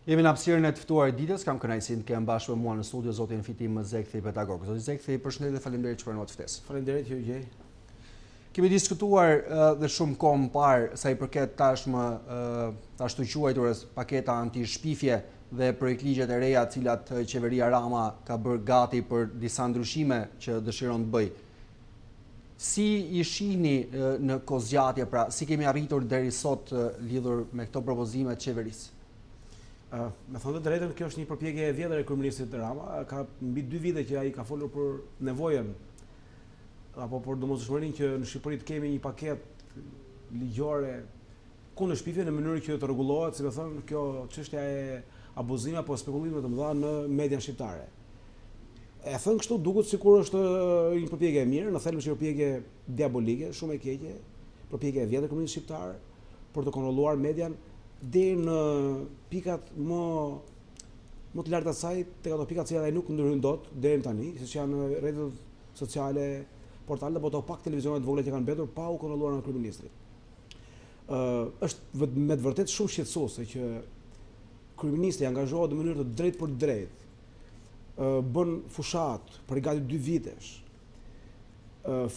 Jemi në hapësirën e të ftuar ditës, kam kënaqësinë të kem bashkë me mua në studio zotin Fitim Zekthi, pedagog. Zoti Zekthi, përshëndetje dhe faleminderit që pranovat ftesën. Faleminderit që u gjej. Kemi diskutuar dhe shumë kohë më parë sa i përket tashmë ashtu quajturës paketa anti-shpifje dhe projektligjet e reja të cilat qeveria Rama ka bërë gati për disa ndryshime që dëshiron të bëj. Si i shihni në kozgjatje, pra si kemi arritur deri sot lidhur me këto propozime të qeverisë? Me thënë të drejtën, kjo është një përpjekje e vjetër e kryeministit Rama. Ka mbi 2 vite që ai ka folur për nevojën apo për domosdoshmërinë që në Shqipëri të kemi një paketë ligjore kundër shpifjeve në mënyrë që të rregullohet, si më thënë, kjo çështja e abuzimeve apo spekulimeve të mëdha në median shqiptare. E thënë kështu duket sikur është një përpjekje e mirë, në thelb është një përpjekje diabolike, shumë e keqe, përpjekje e vjetër e komunitetit shqiptar për të kontrolluar median deri në pikat më të larta të saj, tek ato pikat që ai nuk ndryhyn dot deri tani, siç janë rrjetet sociale, portalet apo ato pak televizionet të vogla që kanë mbetur pa u kontrolluar nga kryeministri. Është me të vërtetë shumë shqetësuese që kryeministri angazhohet në mënyrë të drejtë për drejtë, bën fushat për gati 2 vitesh,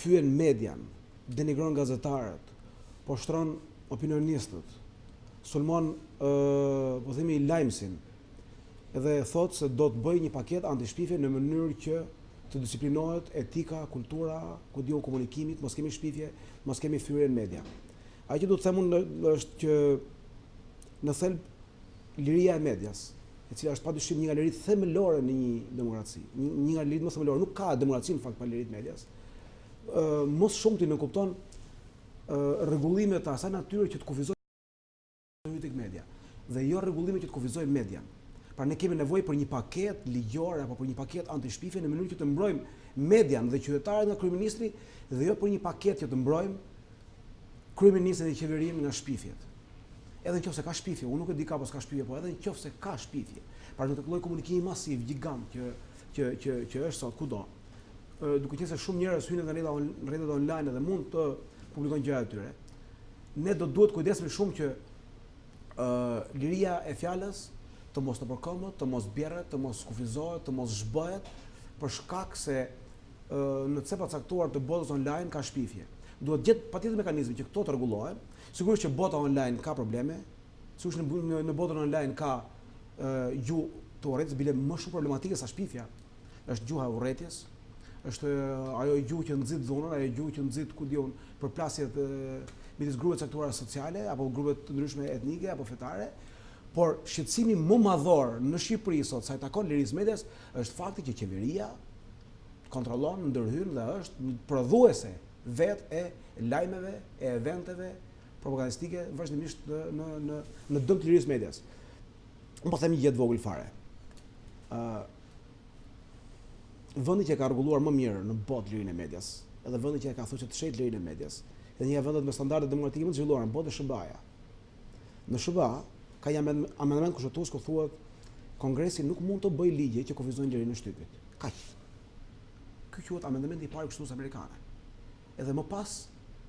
fyen median, denigron gazetarët, poshtron opinionistët, sulmon po themi lajmsin, edhe thotë se do të bëjë një paketë anti-shpifje në mënyrë që të disiplinohet etika, kultura, ku diun komunikimit, mos kemi shpifje, mos kemi thyrje në media. Ajo që do të them unë është që në thelb liria e medias, e cila është padyshim një nga liritë themelore në një demokraci, një nga liritë më themelore, nuk ka demokraci në fakt pa liritë medias. Mos shumti në kupton rregullime të asaj natyre që të kufizojnë tek media dhe jo rregullime që të kufizojnë median. Pra ne kemi nevojë për një paketë ligjore apo për një paketë anti-shpifje në mënyrë që të mbrojmë median dhe qytetarët nga kryeministri dhe jo për një paketë që të mbrojmë kryeministrin dhe qeverinë nga shpifjet. Edhe nëse ka shpifje, unë nuk e di ka apo s'ka shpifje, po edhe nëse ka shpifje. Pra në të lloj komunikimi masiv, gigant që është sot kudo. Duke qenë se shumë njerëz hyjnë në rrjetet online dhe mund të publikojnë gjëra të tyre. Ne do duhet kujdesemi shumë që liria e fjalës të mos të përkohët, të mos bjerret, të mos kufizohet, të mos zhbëhet për shkak se në cepa caktuar të botës online ka shpifje. Duhet gjetë patjetër mekanizme që këto të rregullohen. Sigurisht që bota online ka probleme, sigurisht në botën online ka gjuhë të urrëties, bile më shumë problematike sa shpifja. Është gjuha e urrëties, është ajo gjuhë që nxit dhunën, ajo gjuhë që nxit ku diun përplasjet midis grupeve caktuara sociale apo grupe të ndryshme etnike apo fetare. Por shqetësimi më madhor në Shqipëri sot sa i takon lirisë medias është fakti që qeveria kontrollon, ndërhyn dhe është një prodhuese vetë e lajmeve, e eventeve propagandistike vazhdimisht në dëm të lirisë medias. Unë po them një gjë të vogël fare. Vendi që ka rregulluar më mirë në botë lirinë e medias, edhe vendi që ka thënë se të shet lirinë e medias, edhe një vendet me standarde demokratike më të zhvilluara në botë është SBA-ja. Në SBA ka një amendament kushtetues ku thuhet Kongresi nuk mund të bëjë ligje që kufizojnë lirinë e shtypit. Kaq. Ky quhet amendamenti i parë kushtetues amerikane. Edhe më pas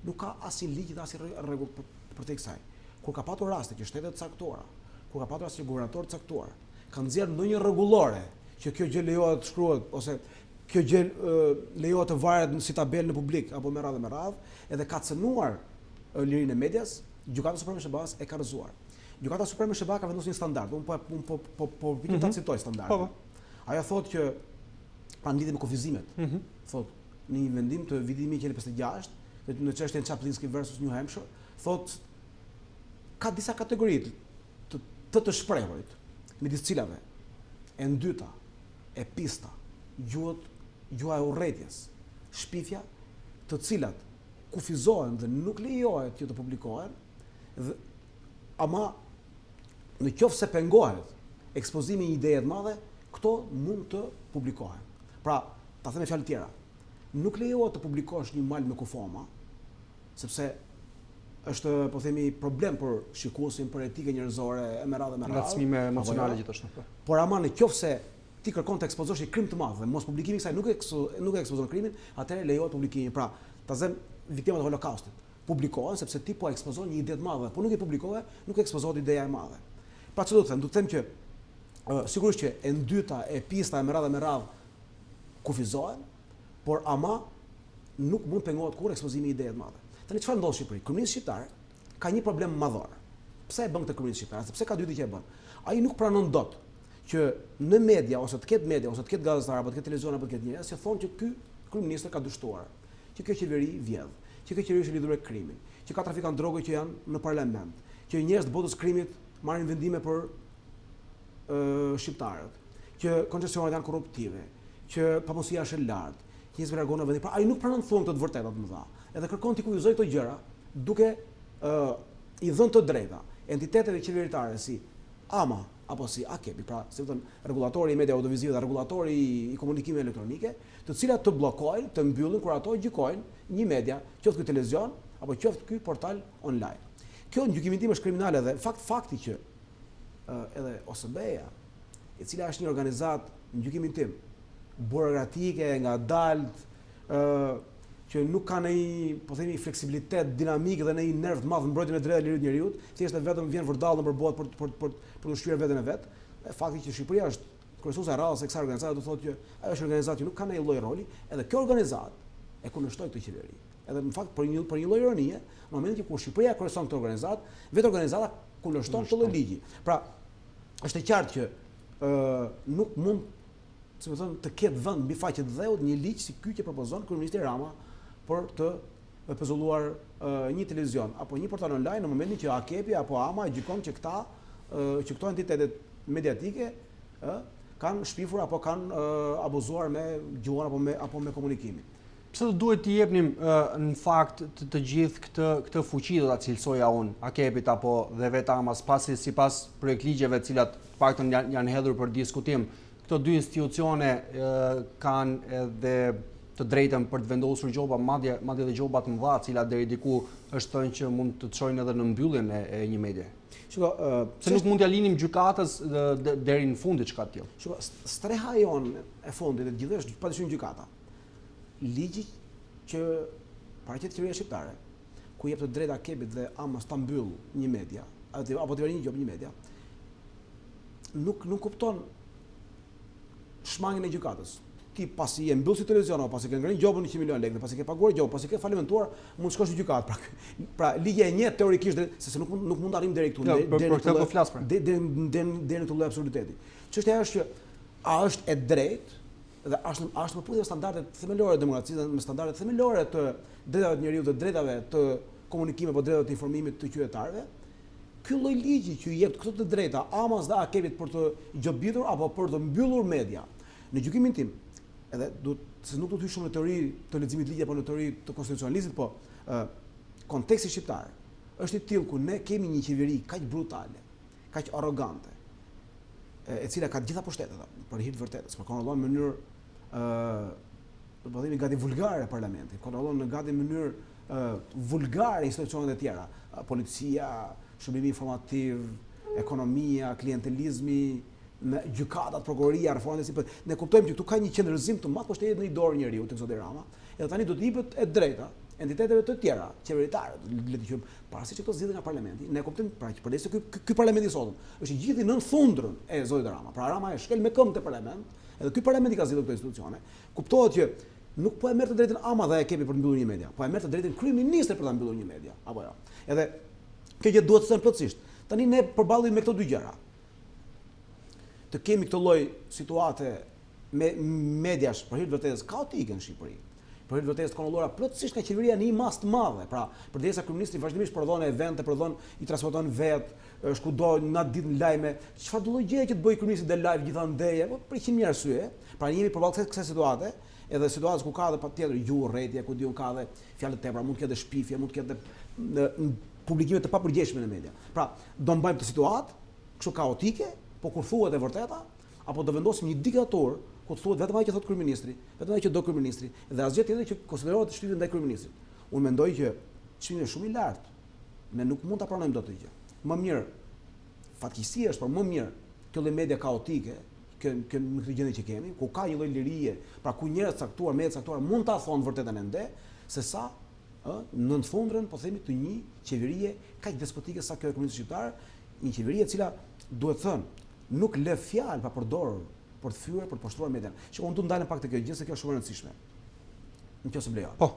nuk ka asnjë ligj dhe asnjë rregull për të kësaj. Kur ka patur raste që shtetet caktuara, kur ka patur raste që guvernatorët caktuar kanë nxjerrë ndonjë rregullore që kjo gjë lejohet të shkruhet ose kjo gjë lejohet të varet si tabelë në publik apo me radhë, edhe ka cënuar lirinë e medias, Gjykata Supreme e SBA-s e ka rrëzuar. Gjykata Supreme e SBA ka vendosur një standard. Unë po vitin ta citoj standardin. Ajo thotë që pa lidhje me kufizimet. Thotë në një vendim të vitit 1956, në çështjen Chaplinsky versus New Hampshire, thotë ka disa kategori të shprehurit, midis cilave e ndyta, e pista, gjuha e urrëties, shpifja, të cilat kufizohen dhe nuk lejohet që të publikohen, ama në qoftë se pengohet ekspozimi i një ideje të madhe, këto mund të publikohen. Pra, ta them me fjalë tjera, nuk lejohet të publikosh një mal me kufoma, sepse është, po themi, problem për shikuesin, për etikën njerëzore, e me radhë. Ngacmime emocionale gjithashtu. Por ama në qoftë se ti kërkon të ekspozosh një krim të madh dhe mos publikimi i kësaj nuk e ekspozon krimin, atëherë lejohet publikimi. Pra, ta them viktimat e Holokaustit publikohen sepse ti po ekspozon një ide të madhe, po nuk e publikove, nuk ekspozohet ideja e madhe. Pra çfarë do të them? Do të them që Sigurisht që e ndyta, e pista, e me radhë kufizohen, por ama nuk mund pengohet kur ekspozimi i ideve të madhe. Tani çfarë ndodh në Shqipëri? Kryeministri shqiptar ka një problem madhor. Pse e bën këtë kryeminist shqiptar? Sepse ka dy ditë që e bën. Ai nuk pranon dot që në media ose të ketë gazetar apo të ketë televizion apo të ketë njerëz që thonë që ky kryeminist ka dështuar, që kjo qeveri vjedh, që kjo qeveri është lidhur me krimin, që ka trafikantë drogë që janë në parlament, që njerëz të botës krimit marrin vendime për shqiptarët, që koncesionet janë korruptive, që pamundësia është e lartë, që njerëzit reagojnë në vendi. Pra ai nuk pranon të thonë këtë të vërtetat më dha. Edhe kërkon t'i kujtoj këto gjëra, duke i dhënë të drejta entiteteve qeveritare si AMA apo si AKEP, pra si thon rregullatori i media audiovizive dhe rregullatori i komunikimeve elektronike, të cilat të bllokojnë, të mbyllin kur ato gjykojnë një media, qoftë ky televizion apo qoftë ky portal online. Kjo në gjykimin tim është kriminale dhe fakti që edhe OSB-ja, e cila është një organizatë në gjykimin tim burokratike, ngadalt, që nuk ka ndonjë, po themi, fleksibilitet, dinamik dhe ndonjë nerv të madh në mbrojtjen e drejtave të lirit njeriut, thjesht vetëm vjen vërdall nëpër botë për të shkruar veten e vet. Fakti që Shqipëria është kryesuese e radhës e kësaj organizate do thotë që ajo është organizatë që nuk ka ndonjë lloj roli, edhe kjo organizatë e kundërshtoi këtë qeveri. Edhe në fakt për një lloj ironie, në momentin që kur Shqipëria kryeson këtë organizatë, vetë organizata kundërshton këtë lloj ligji. Pra, është e qartë që nuk mund, si më thënë, të ketë vend mbi faqet e dheut një ligj si ky që propozon kryeministri Rama për të pezulluar një televizion apo një portal online në momentin që AKEP-i apo AMA e gjykon që këto entitetet mediatike kanë shpifur apo kanë abuzuar me gjuhën apo me komunikimin. Pse do duhet t'i jepnim në fakt të gjithë këtë fuqi do ta cilësoja unë AKEP-it apo dhe vetë AMA-s pasi sipas projektligjeve të cilat të paktën janë hedhur për diskutim, këto dy institucione kanë edhe të drejtën për të vendosur gjoba, madje edhe gjoba të mëdha, të cilat deri diku është thënë që mund të çojnë edhe në mbylljen e një media. Shiko, se nuk mund t'ja linim gjykatës deri në fund diçka të tillë. Shiko, streha jonë e fundit e të gjithë është padyshim gjykata. Ligji që paraqet qeveria shqiptare, ku jep të drejta AKEP-it dhe AMA-s ta mbyll një media, apo të vënë një gjobë një media, nuk kupton shmangin e gjykatës. Ti pasi e mbyll si televizion apo pasi ke ngrinë gjobën 100 milionë lekë, pasi ke paguar gjobë, pasi ke falimentuar, mund të shkosh në gjykatë. Pra ligji e njeh teorikisht se nuk mund të arrim deri këtu, deri në këtë flas pra. Deri në këtë lloj absurditeti. Çështja është që a është e drejtë dhe është në përputhje me standardet themelore të demokracisë, me standardet themelore të drejtave të njeriut dhe drejtave të komunikimit apo drejtave të informimit të qytetarëve. Ky lloj ligji që i jep këto të drejta AMA-s dhe AKEP-it për të gjobitur apo për të mbyllur media, në gjykimin tim, edhe se nuk do të hyj shumë në teori të leximit ligjit apo në teori të konstitucionalizmit, po konteksti shqiptar është i tillë ku ne kemi një qeveri kaq brutale, kaq arrogante, e cila ka të gjitha pushtetet për hir të vërtetës, por kontrollon në mënyrë do të themi gati vulgare parlamentin, kontrollon në gati mënyrë vulgare institucionet e tjera, policia, shërbimi informativ, ekonomia, klientelizmi, me gjykatat, prokuroria, reformat e sipër. Ne kuptojmë që këtu ka një qendrëzim të madh pushtetit në një dorë njeriu tek zoti Rama, edhe tani do të jepet e drejta entiteteve të tjera, qeveritare, le të thëjmë, parasi që këto zgjidhen nga parlamenti. Ne kuptojmë pra që përdesë ky parlament i sotëm është gjithë nën fundrën e zotit Rama. Pra Rama e shkel me këmbë te parlament, edhe ky parlament i ka zgjidhur këto institucione. Kuptohet që nuk po e merr të drejtën AMA dhe AKEP për të mbyllur një media, po e merr të drejtën kryeministri për ta mbyllur një media, apo jo. Edhe kjo gjë duhet të thënë plotësisht. Tani ne përballemi me këto dy gjëra. Të kemi këtë lloj situate me mediash për hir të vërtetës kaotike në Shqipëri. Për hir të vërtetës kontrolluara plotësisht nga qeveria në një masë të madhe. Pra, përderisa kryeministri vazhdimisht prodhon evente, i transporton vet, shkudo natë ditë në lajme, çfarë do lloj gjëje që të bëj kryeministri dhe live gjithandej, apo për 100.000 arsye. Pra ne jemi përballë kësaj situate, edhe situatës ku ka edhe patjetër gjuhë rretje, ku diun ka edhe fjalë të tepra, mund të ketë shpifje, mund të ketë publikime të papërgjeshme në media. Pra, do mbajmë këtë situatë kështu kaotike, po kur thuhet e vërteta, apo do vendosim një diktator ku të thuhet vetëm ajo që thot kryeministri, vetëm ajo që do kryeministri, dhe asgjë tjetër që konsiderohet shpifje ndaj kryeministrit. Unë mendoj që çmimi është shumë i lartë. Ne nuk mund ta pranojmë dot këtë gjë. Më mirë, fatkeqësia është, por më mirë kjo lloj media kaotike, në këtë gjendje që kemi, ku ka një lloj lirie, pra ku njerëz caktuar, media caktuar mund ta thonë vërtetën ende, sesa në fundrën, po themi, të një qeverie kaq despotike sa kjo e komunizmit shqiptar, një qeveri e cila duhet thënë nuk lë fjalë pa përdorur për të thyer, për të poshtruar median. Unë do ndalem pak te kjo gjë se kjo është shumë e rëndësishme. Nëse më lejon. Po.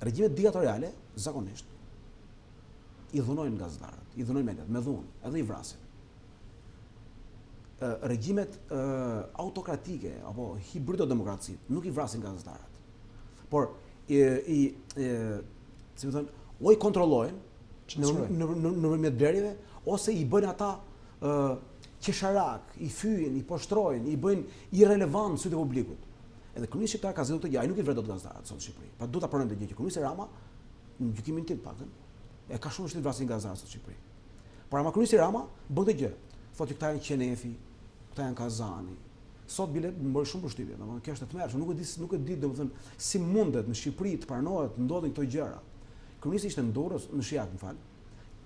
Regjimet diktatoriale zakonisht i dhunojnë gazetarët, i dhunojnë mediat me dhunë, edhe i vrasin. Regjimet autokratike apo hibridodemokraci nuk i vrasin gazetarët. Por si më thon, o i kontrollojnë nëpërmjet blerjeve ose i bëjnë ata qesharak, i fyjin, i poshtrojnë, i bëjnë irrelevant në sytë e publikut. Edhe kryeministri shqiptar ka zgjedhur të gjë, ai nuk i vret dot gazetarët sot në Shqipëri. Pa duhet ta pranojmë të gjë që kryeministri Rama, në gjykimin tim paktën, e ka shumë vështirë vrasin gazetarët sot në Shqipëri. Por ama kryeministri Rama bën këtë gjë. Thotë që këta janë qenefi, këta janë kazani. Sot bile më bëri shumë përshtypje, domethënë kjo është e tmerrshme, nuk e di domethënë si mundet në Shqipëri të pranohet të ndodhin këto gjëra. Kryeministri ishte në Durrës, në Shijak, më fal,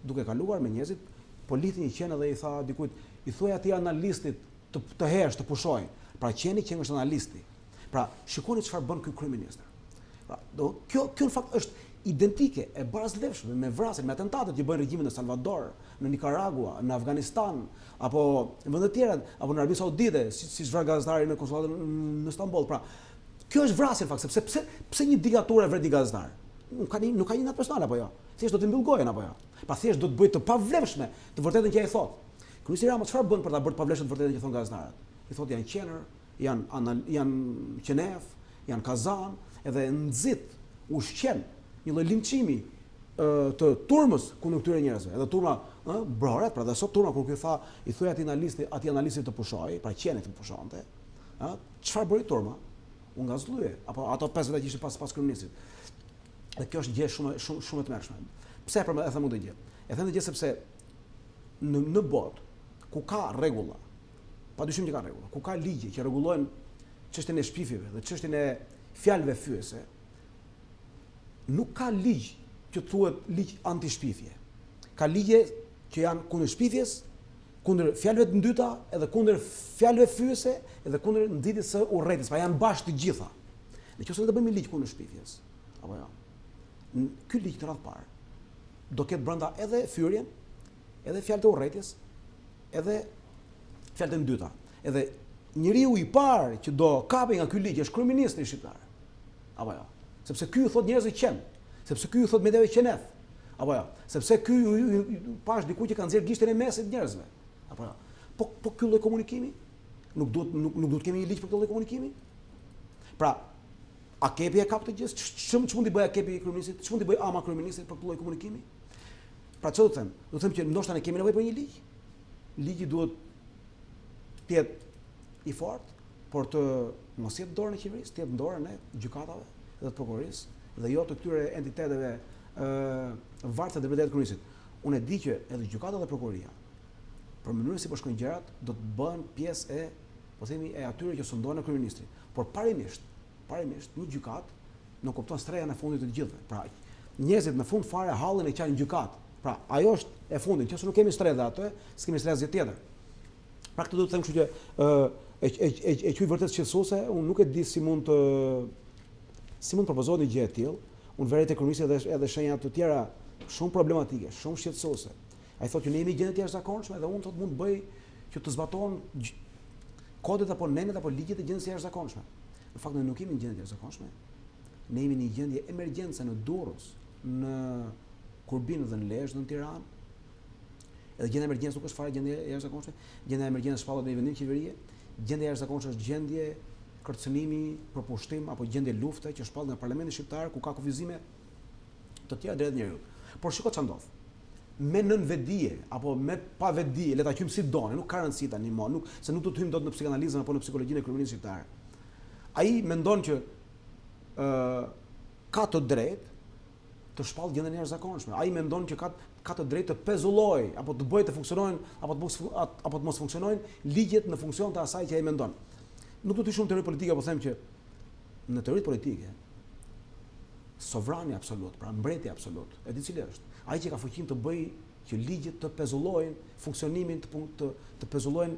duke kaluar me njerëzit, politin i qenë dhe i tha dikujt, i thuaj atij analistit të hersh të pushojë. Pra qeni që është analisti. Pra shikoni çfarë bën ky kryeminist. Pra, kjo në fakt është identike e barazlefshme me vrasjen, me atentatet që bën regjimi në Salvador, në Nicaragua, në Afganistan, apo në vende të tjera, apo në Arabi Saudite, siç vran gazetari në konsullatën në Istanbul. Pra, kjo është vrasje në fakt, sepse pse një diktaturë vret një gazetar? Nuk ka një natë personale apo jo. Thjesht do të mbyll gojën apo jo. Pa thjesht do të bëj të pavlefshme të vërtetën që ai thotë. Kryeministri Rama çfarë bën për ta bërë të pavlefshme të vërtetën që thon gazetarët? I thotë janë qener, janë qenef, janë kazan, edhe nxit ushqen një lloj limçimi të turmës kundër këtyre njerëzve. Edhe turma broret, pra dhe sot turma kur ky tha i thuaj atij analistit të pushoj, pra qenit të pushonte, çfarë bëri turma? U ngazllye, apo ato 5 vjet që ishin pas kryeministit. Dhe kjo është gjë shumë e tmerrshme. Pse e them këtë gjë? E them këtë gjë sepse në botë ku ka rregulla, padyshim që ka rregulla, ku ka ligje që rregullojnë çështjen e shpifjeve dhe çështjen e fjalëve fyese, nuk ka ligj që thuhet ligj anti-shpifje. Ka ligje që janë kundër shpifjes, kundër fjalëve të ndyta, edhe kundër fjalëve fyese, edhe kundër nxitjes së urrëtis, pa janë bashkë të gjitha. Nëse ne do bëjmë ligj kundër shpifjes, apo jo. Ky ligj të radh parë do ketë brenda edhe fyrjen, edhe fjalët e urrëtis, edhe fjalët e ndyta. Edhe njeriu i parë që do kapi nga ky ligj është kryeministri shqiptar. Apo jo. Sepse ky u thot njerëzve qen, sepse ky u thot mediave qenef. Apo jo. Sepse ky pash diku që ka nxjerr gishtin e mesit njerëzve. Apo jo. Po ky lloj komunikimi nuk duhet kemi një ligj për këtë lloj komunikimi? Pra, a kepi e kap të gjë? Ç'mund t'i bëj a kepi kryeministit? Ç'mund t'i bëj ama kryeministit për këtë lloj komunikimi? Pra çfarë do të them? Do të them që ndoshta ne kemi nevojë për një ligj. Ligji duhet të jetë i fortë, por të mos jetë dorën e qeverisë, të jetë dorën e gjykatave dhe të prokurorisë dhe jo të këtyre entiteteve vartë të vërtetë kryeministit. Unë e di që edhe gjykata dhe prokuroria për mënyrën si po shkojnë gjërat do të bëhen pjesë e, po themi, e atyre që sundohen në kryeministri. Por parimisht një gjykat nuk kupton streja në fundit të gjithëve. Pra, njerëzit në fund fare hallin e kanë gjykat. Pra, ajo është e fundit. Nëse nuk kemi stres atë, s'kemi stres gjë tjetër. Pra, këtë do të them, kështu që e quaj vërtet shqetësuese, unë nuk e di si mund propozohet një gjë e tillë. Unë vërej te kryeministri edhe shenja të tjera shumë problematike, shumë shqetësuese. Ai thotë që ne jemi në gjendje të jashtëzakonshme dhe unë thotë mund të bëj që të zbatohen kodet apo nenet apo ligjet e gjendjes së jashtëzakonshme. Në fakt ne nuk jemi në gjendje të jashtëzakonshme. Ne jemi në një gjendje emergjence në Durrës, në Kurbinë dhe në Lezhë në Tiranë. Edhe gjendja e emergjencës nuk është fare gjendje e jashtëzakonshme. Gjendja e emergjencës shpallet në një vendim qeverie. Gjendja e jashtëzakonshme është gjendje kërcënimi, përpushtim apo gjendje lufte që shpallet nga Parlamenti shqiptar ku ka kufizime të tjera drejt njerëzit. Por shiko çfarë ndodh. Me nënvedije apo me pavedije, le ta qym si doni, nuk ka rëndësi tani më, se nuk do të hym dot në psikanalizën apo në psikologjinë e kryeministit shqiptar. Ai mendon që ka të drejtë të shpall gjendjen e jashtëzakonshme. Ai mendon që ka të drejtë të pezullojë apo të bëjë të funksionojnë apo të mos funksionojnë ligjet në funksion të asaj që ai mendon. Nuk do të shumë teori politike, po them që në teoritë politike sovrani absolut, pra mbreti absolut, e di cili është. Ai që ka fuqinë të bëjë që ligjet të pezullojnë funksionimin të pezullojnë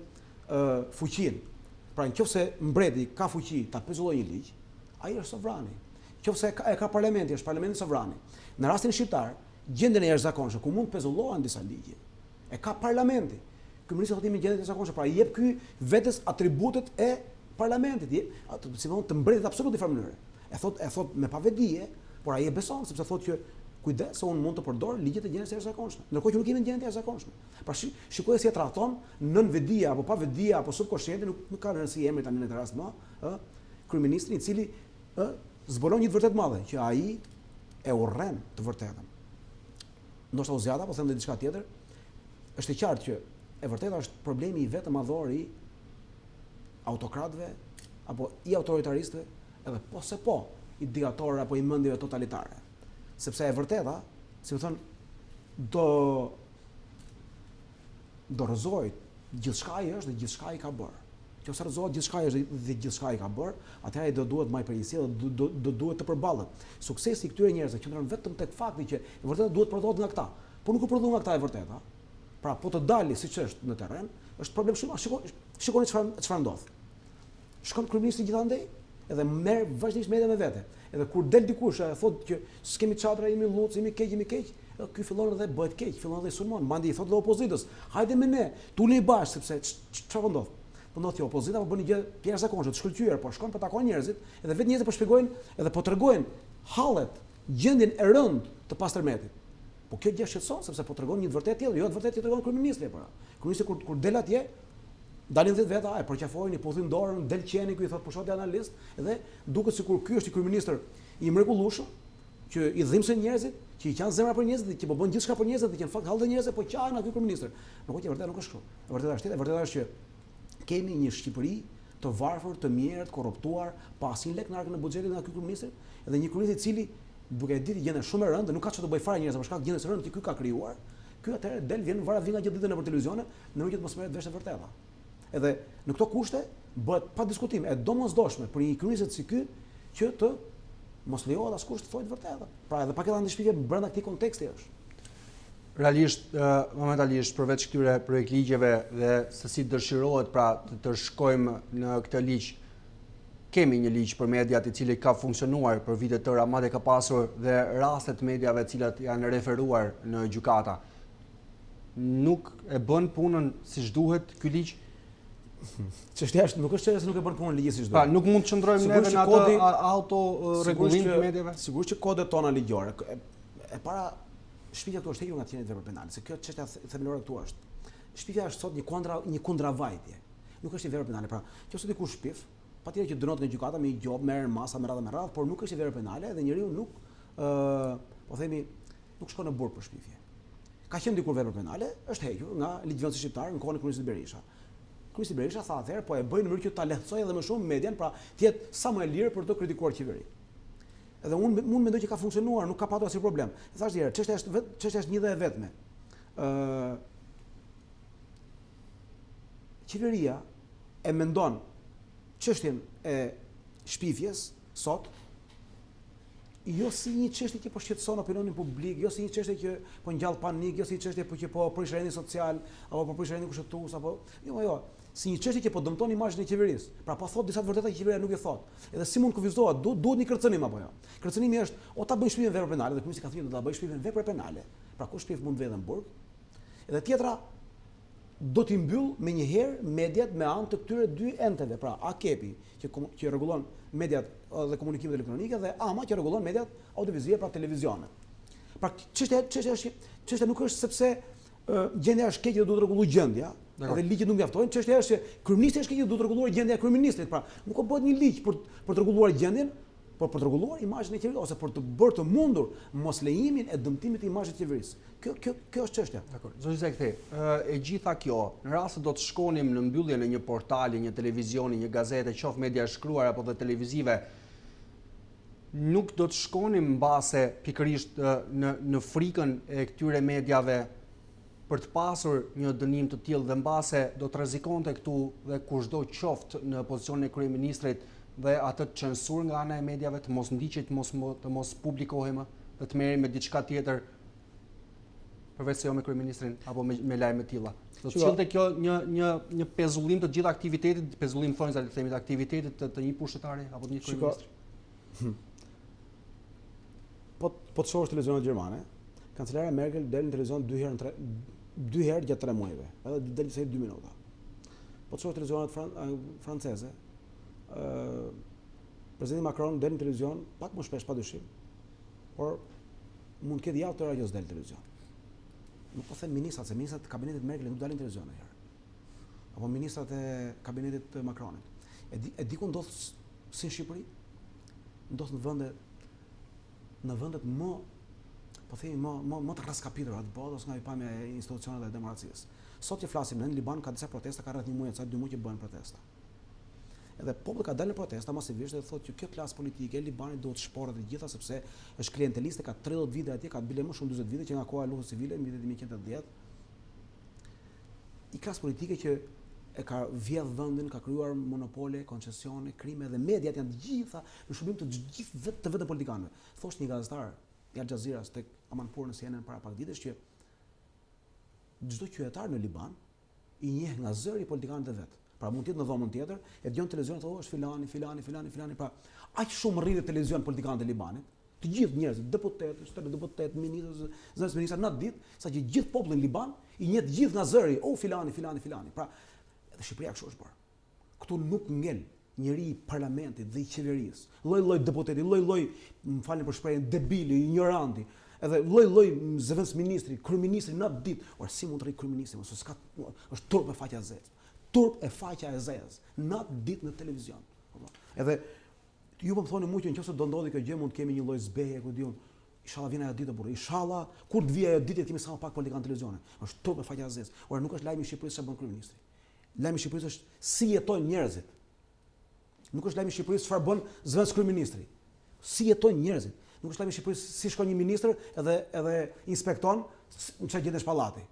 fuqinë. Pra nëse mbreti ka fuqi ta pezullojë një ligj, ai është sovrani. Nëse e ka parlamenti, është parlamenti sovrani. Në rastin shqiptar, gjendjen e jashtëzakonshme ku mund pezullohen disa ligje, e ka parlamenti. kryeministri thotë jemi në gjendje të jashtëzakonshme, pra i jep ky vetes atributet e parlamentit, si thonë të mbredhet absolut në farë mënyrë. E thot me pavedije, por ai e beson sepse thotë që kujdes se unë mund të përdor ligjet e gjendjes së jashtëzakonshme. Ndërkohë që nuk jemi në gjendje të jashtëzakonshme. Pra shikoj si e trajton nën vedia apo pa vedia apo subkonsciente, nuk ka rëndësi emri tani në këtë rast më, kryeministri i cili zbulon një të vërtet madhe, që ai e urren të vërtetën. Ndoshta u zjata, po them edhe diçka tjetër. Është e qartë që e vërteta është problemi i vetë madhor i autokratëve apo i autoritaristëve, edhe po se po i diktatorëve apo i mendjeve totalitare. Sepse e vërteta, si më thon, do rrëzohet gjithçka i është dhe gjithçka i ka bërë. Nëse rrëzohet gjithçka i është dhe gjithçka i ka bërë, atëherë do duhet më përgjegjësi dhe do duhet të përballet. Suksesi i këtyre njerëzve qëndron vetëm tek fakti që e vërteta duhet prodhohet nga këta. Po nuk u prodhon nga këta e vërteta. Pra po të dali siç është në terren, është problem shumë. Shikoni çfarë ndodh. Shkon kryeministri gjithandej edhe merr vazhdimisht media me vete. Edhe kur del dikush e thotë që s'kemi çadra, jemi lluc, jemi keq, ky fillon edhe bëhet keq, fillon edhe sulmon, mandi i thotë dhe opozitës, hajde me ne, tulni bash sepse çfarë ndodh? Po ndodh që opozita po bën një gjë të jashtëzakonshme, të shkëlqyer, po shkon po takon njerëzit, edhe vetë njerëzit po shpjegojnë edhe po tregojnë hallet, gjendjen e rënd të pastërmetit. Po kjo gjë shqetëson sepse po tregon një të vërtetë tjetër, jo të vërtetë që tregon kryeministri apo. Kryeministri kur del atje, dalin 10 veta, e përqafojnë, i pothin dorën, del qeni ku i thotë pushoti analist, edhe duket sikur ky është i kryeministër i mrekullueshëm, që i dhimbsen njerëzit, që i kanë zemra për njerëzit, që po bën gjithçka për njerëzit, dhe që në fakt hallë njerëzit po qahen aty kryeministër. Nuk është vërtet, nuk është kështu. E vërteta është tjetër, e vërteta është që kemi një Shqipëri të varfër, të mjerët, korruptuar, pa asnjë lek në arkën e buxhetit nga ky kryeministër, edhe një kryeminist i cili duke ditë gjendën shumë e rëndë, nuk ka çfarë të bëj fare njerëz për shkak të gjendjes së rëndë që ky ka krijuar. Ky atëherë del vjen nga gjithë ditën nëpër televizione, në mënyrë të mos merret vesh e vërteta. Edhe në këto kushte bëhet pa diskutim e domosdoshme për një kryeminist si ky që të mos lejohet askush të thojë të vërtetën. Pra edhe paketa anti-shpifje brenda këtij konteksti është. Realisht, momentalisht, përveç këtyre projektligjeve dhe se si dëshirohet pra të shkojmë në këtë ligj, kemi një ligj për mediat i cili ka funksionuar për vite të tëra, madje ka pasur dhe raste të mediave të cilat janë referuar në gjykata. Nuk e bën punën siç duhet ky ligj. Çështja është nuk është çështja se nuk e bën punën ligji siç duhet. Pra nuk mund të çndrojmë neve në atë autorregullim të mediave. Sigurisht që kodet tona ligjore e para shpifja këtu është hequr nga qendra vepra penale, se kjo çështja themelore këtu është. Shpifja është sot një kundravajtje. Nuk është një vepër penale. Pra, nëse dikush shpif, patjetër që dënohet në gjykata me një gjop, merr masa me radhë, por nuk është një vepër penale dhe njeriu nuk po themi nuk shkon në burg për shpifje. Ka qenë dikur vepër penale, është hequr nga ligjvendësi shqiptar në kohën e kryeministit Berisha. Kryeministi Berisha tha atëherë po e bëj në mënyrë që ta lehtësoj edhe më shumë median, pra të jetë sa më e lirë për të kritikuar qeverinë. Edhe unë mendoj që ka funksionuar, nuk ka patur asnjë problem. E thash herë, çështja është një dhe e vetme. Qeveria e mendon çështjen e shpifjes sot jo si një çështje që po shqetëson opinionin publik, jo si një çështje që po ngjall panik, jo si një çështje që po prish rendin social apo po prish rendin kushtetues apo jo, si një çështje që po dëmton imazhin e qeverisë. Pra po thot disa të vërteta që qeveria nuk e thot. Edhe si mund kufizohet, duhet një kërcënim apo jo. Kërcënimi është o ta bëj shpifjen vepër penale, dhe kryeministri ka thënë do ta bëj shpifjen vepër penale. Pra kush shpif mund vjedhën në burg. Edhe tjetra do t'i mbyll menjëherë mediat me anë të këtyre dy enteve, pra AKEP-i që rregullon mediat dhe komunikimet elektronike dhe AMA që rregullon mediat audiovizuale, pra televizionet. Pra çështja nuk është sepse gjendja është keqe dhe duhet rregulluar gjendja, edhe ligjet nuk mjaftojnë. Çështja është që kryeministri është keq dhe duhet rregulluar gjendja e kryeministrit. Pra nuk ka bëhet një ligj për të rregulluar gjendjen, por për të rregulluar imazhin e qeverisë ose për të bërë të mundur moslejimin e dëmtimit të imazhit të qeverisë. Kjo është çështja. Dakor. Zoti Zekthi, e gjitha kjo, në rast se do të shkonim në mbyllje në një portali, një televizioni, një gazete, qoftë media shkruar apo dhe televizive, nuk do të shkonim mbase pikërisht në frikën e këtyre mediave për të pasur një dënim të tillë dhe mbase do të rrezikonte këtu dhe kushdo qoftë në pozicionin e kryeministrit dhe atë të censur nga ana e mediave, të mos ndiqet, të mos publikohej më, dhe të merrem me diçka tjetër përveç se jo me kryeministrin apo me lajme të tilla. Do të çonte kjo një pezullim të gjithë aktivitetit, pezullim thonë se themi të aktivitetit të një pushtetari apo të një kryeministri. Po të shohësh televizionet gjermane, kancelare Merkel del në televizion 2 herë 2 herë gjatë 3 muajve, edhe del se 2 minuta. Po të shohë televizionat franceze, presidenti Macron del në televizion pak më shpesh padyshim, por mund të ketë javë tëra që s'del në televizion. Nuk po them ministrat, se ministrat e kabinetit Merkel nuk dalin në televizion herë. Apo ministrat e kabinetit Macronit. E di ku ndodh si në Shqipëri? Ndodh në vendet më po themi më të raskapitura të botës nga pamja e institucioneve të demokracisë. Sot që flasim në Liban ka disa protesta, ka rreth 1 muaj, ca 2 muaj që bëhen protesta. Edhe populli ka dalë në protesta masivisht dhe thotë që kjo klasë politike e Libanit duhet shporret të gjitha sepse është klienteliste, ka 30 vite atje, ka bile më shumë 40 vite që nga koha e luftës civile në vitet 1980. I klasë politike që e ka vjedh vendin, ka krijuar monopole, koncesione, krime dhe mediat janë të gjitha në shërbim të gjithë vetë politikanëve. Thoshte një gazetar i Al Jazeeras tek Amanpour në CNN para pak ditësh që çdo qytetar në Liban i njeh nga zëri politikanët e vet. Pra mund të jetë në dhomën tjetër, e dëgjon televizion thonë është filani. Pra aq shumë rritet televizion politikanët e Libanit, të gjithë njerëzit, deputet, ministrë, zëvendës ministra natë ditë, saqë gjithë populli në Liban i njeh të gjithë nga zëri, filani. Pra edhe Shqipëria kështu është bërë. Këtu nuk ngel njëri i parlamentit dhe i qeverisë, lloj-lloj deputeti, lloj-lloj, më falni për shprehjen, debili, ignoranti, edhe lloj-lloj zëvendës ministri, kryeministri natë ditë. Ora si mund të rri kryeministri, mos s'ka, është turp e faqja e zezë. Turp e faqja e zezë, natë ditë në televizion. Edhe ju po më thoni mua që nëse do ndodhi kjo gjë mund të kemi një lloj zbeje, ku diun, inshallah vjen ajo ditë burrë. Inshallah kur të vijë ajo ditë kemi sa më pak politikan televizione. Është turp e faqja e zezë. Ora nuk është lajmi i Shqipërisë çfarë bën kryeministri. Lajmi i Shqipërisë është si jetojnë njerëzit. Nuk është lajmi i Shqipërisë çfarë bën zëvendës kryeministri. Si jetojnë njerëzit. Nuk është lajmi i Shqipërisë si shkon një ministër edhe inspekton në çfarë gjendesh pallati.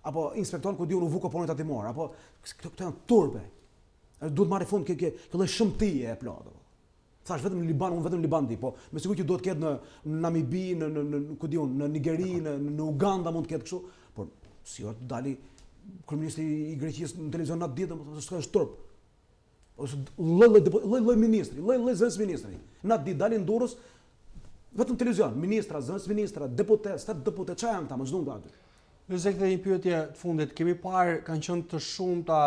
Apo inspekton ku diun u vu koponit atimor, apo këto janë turpe. Duhet marrë fund kjo lloj shëmtie e plotë. Thash vetëm në Liban, unë vetëm në Liban di, po me siguri që duhet të ketë në Namibi, në ku diun, në Nigeri, në Uganda mund të ketë kështu, por si ort dali kryeministri i Greqisë në televizion natë ditë, më thonë është turp. Ose lloj ministri, lloj zëvendës ministri. Natë ditë dalin Durrës vetëm televizion, ministra, zëvendës ministra, deputet, deputet, çfarë janë këta, më ç'don aty. Zekthi, një pyetje të fundit. Kemi parë kanë qenë të shumta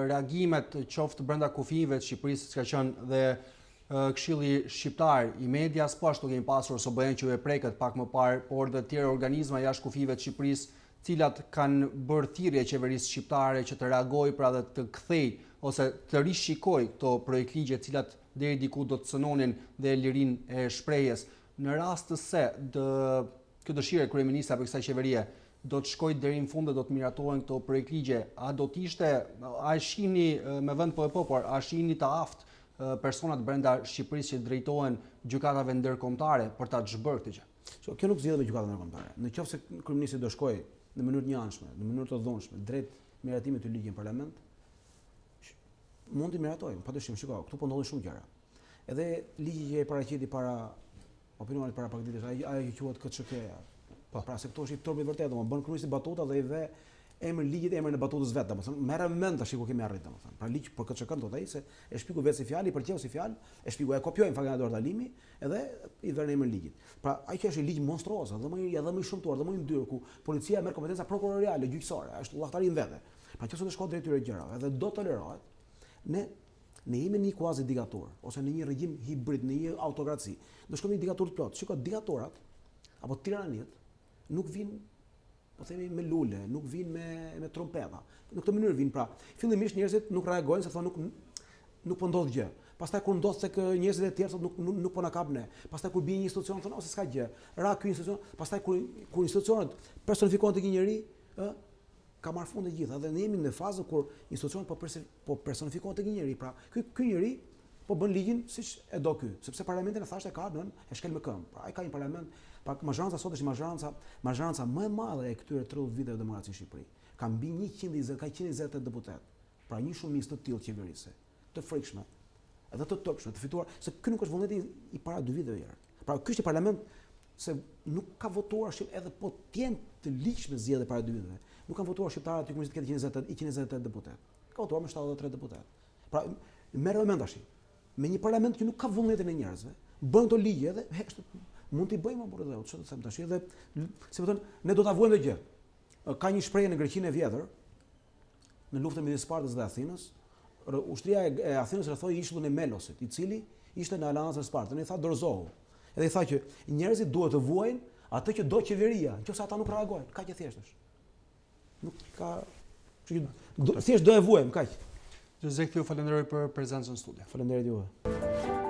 reagimet qoftë brenda kufive të Shqipërisë, që ka qenë dhe Këshilli Shqiptar i Medias, po ashtu kemi pasur SBN që u e preket pak më parë, por dhe të tjerë organizma jashtë kufive të Shqipërisë, cilat kanë bërë thirrje qeverisë shqiptare që të reagojë pra dhe të kthejë ose të rishikojë këto projekt ligje të cilat deri diku do të cënonin dhe lirinë e shprehjes. Në rast se kjo dëshirë e kryeministra për kësaj qeverie do të shkojë deri në fund dhe do të miratohen këto projekt ligje, a do të ishte, a shihni me vend po, por a shihni të aftë personat brenda Shqipërisë që drejtohen gjykatave ndërkombëtare për ta zhbërë këtë gjë? Kjo nuk zgjidhet me gjykatën ndërkombëtare. Nëse kryeministri do shkojë në mënyrë të njëanshme, në mënyrë të dhunshme, drejt miratimit të ligjit në parlament, mund të miratojmë, padyshim, shiko, këtu po ndodhin shumë gjëra. Edhe ligji që e paraqiti para opinionit para pak ditësh, ajo që quhet KÇK-ja. Pra se këto është i turpi vërtet, bën kryeministri batuta dhe i ve emrin ligjit, emrin e batutës vet, domethënë merr mend tash ku kemi arrit domethënë. Pra ligj për KÇK-n thotë ai se e shpiku vetë si fjalë, i pëlqeu si fjalë, e shpiku e kopjoi në fakt nga Eduard Alimi edhe i vënë emrin ligjit. Pra ai që është një ligj monstruoz, edhe më i shumtuar, edhe më i ndyrë ku policia merr kompetenca prokuroriale, gjyqësore, është llahtarin vetë. Pra nëse do shkojë drejt këtyre gjërave, edhe do tolerohet, ne jemi në një quasi diktaturë ose në një regjim hibrid, në një autokraci. Do shkojmë në diktaturë të plotë. Shikoj, diktatorat apo tiraniet nuk vinë, po themi, me lule, nuk vinë me trompeta. Në këtë mënyrë vinë, pra. Fillimisht njerëzit nuk reagojnë se thonë nuk po ndodh gjë. Pastaj kur ndodh tek njerëzit e tjerë thonë nuk po na kap ne. Pastaj kur bie një institucion thonë ose s'ka gjë. Ra ky institucion, pastaj kur institucionet personifikohen tek një njerëz, ka marrë fund e gjitha dhe ne jemi në fazën kur institucionet po personifikohen tek një njerëz. Pra, ky njerëz po bën ligjin siç e do ky, sepse parlamenti në thashë ka e shkel me këmbë. Pra ai ka një parlament, pra mazhranca sot është mazhranca më e madhe e këtyre 30 viteve demokracisë në Shqipëri. Ka mbi 120 deputet. Pra një shumicë të tillë qeverisë, të frikshme, edhe të tokshme, të fituar, se ky nuk është vullneti i para 2 viteve herë. Pra ky është parlament se nuk ka votuar edhe po të jenë të ligjshme zgjedhje para 2 viteve. Nuk kanë votuar shqiptarët që të ketë 128 deputet. Ka votuar me 73 deputet. Pra merr mend tash. Me një parlament që nuk ka vullnetin e njerëzve, bën këto ligje dhe mund t'i bëjmë por edhe çfarë të them tash edhe se po thon ne do ta vuajmë gjë. Ka një shprehje në Greqinë e vjetër, në luftën midis Spartës dhe Athinës, ushtria e Athinës rrethoi ishullin e Melosit, i cili ishte në aleancë me Spartën. I tha dorëzohu. Edhe i tha që njerëzit duhet të vuajnë atë që do qeveria, nëse ata nuk reagojnë. Kaq e thjesht është. Nuk ka, thjesht do e vuajmë, kaq. Zekthi, ju falenderoj për prezencën në studio. Faleminderit juve.